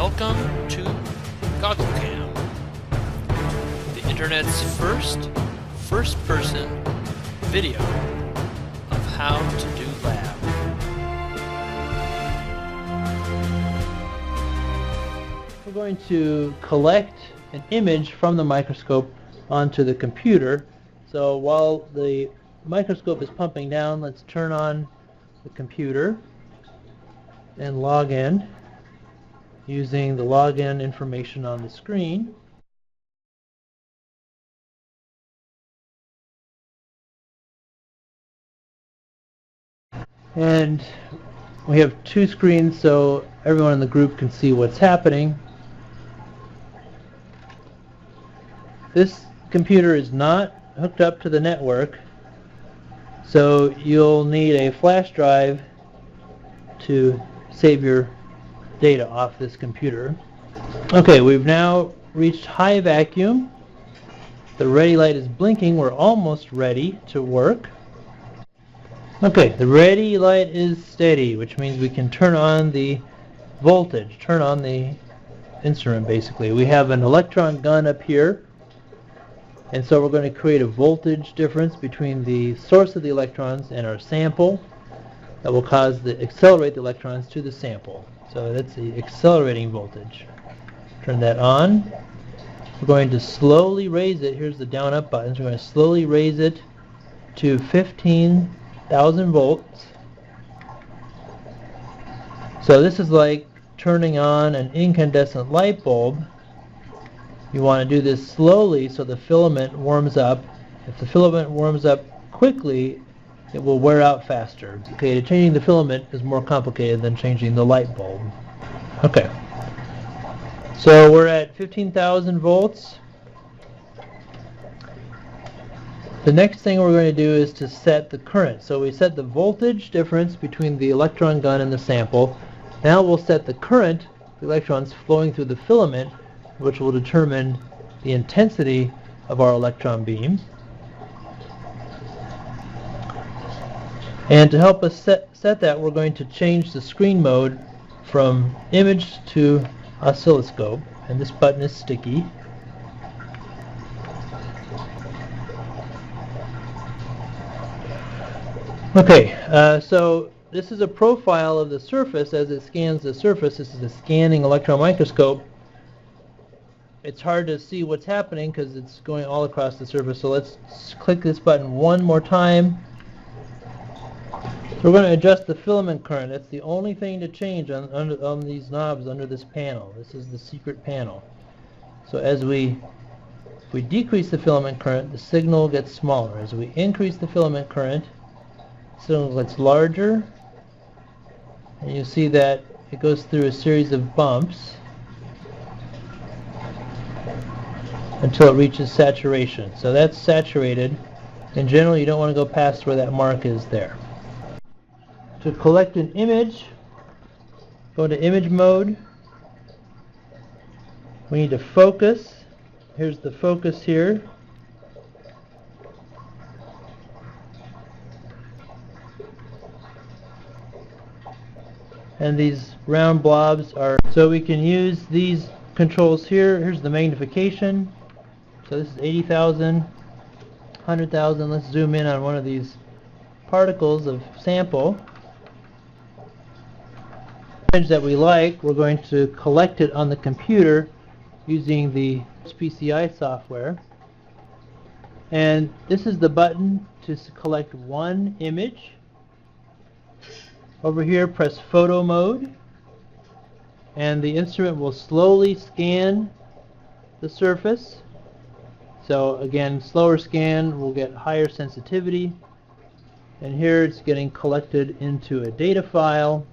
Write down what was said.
Welcome to GoggleCam, the internet's first-person video of how to do lab. We're going to collect an image from the microscope onto the computer. So while the microscope is pumping down, let's turn on the computer and log in using the login information on the screen. And we have two screens so everyone in the group can see what's happening. This computer is not hooked up to the network, so you'll need a flash drive to save your data off this computer. Okay, we've now reached high vacuum. The ready light is blinking. We're almost ready to work. Okay, the ready light is steady, which means we can turn on the voltage, turn on the instrument basically. We have an electron gun up here, and so we're going to create a voltage difference between the source of the electrons and our sample that will accelerate the electrons to the sample. So that's the accelerating voltage. Turn that on. We're going to slowly raise it. Here's the down up buttons. We're going to slowly raise it to 15,000 volts. So this is like turning on an incandescent light bulb. You want to do this slowly so the filament warms up. If the filament warms up quickly, it will wear out faster. Okay, changing the filament is more complicated than changing the light bulb. Okay, so we're at 15,000 volts. The next thing we're going to do is to set the current. So we set the voltage difference between the electron gun and the sample. Now we'll set the current, the electrons flowing through the filament, which will determine the intensity of our electron beam. And to help us set that, we're going to change the screen mode from image to oscilloscope, and this button is sticky. Okay, so this is a profile of the surface as it scans the surface. This is a scanning electron microscope. It's hard to see what's happening because it's going all across the surface, so let's click this button one more time. So we're going to adjust the filament current. That's the only thing to change on these knobs under this panel. This is the secret panel. So if we decrease the filament current, the signal gets smaller. As we increase the filament current, the signal gets larger, and you see that it goes through a series of bumps until it reaches saturation. So that's saturated. In general, you don't want to go past where that mark is there. To collect an image, go to image mode. We need to focus. Here's the focus here. And these round blobs are, so we can use these controls here. Here's the magnification. So this is 80,000, 100,000. Let's zoom in on one of these particles of sample. Image that we like, we're going to collect it on the computer using the PCI software. And this is the button to collect one image. Over here, press photo mode, and the instrument will slowly scan the surface. So again, slower scan will get higher sensitivity, and here it's getting collected into a data file.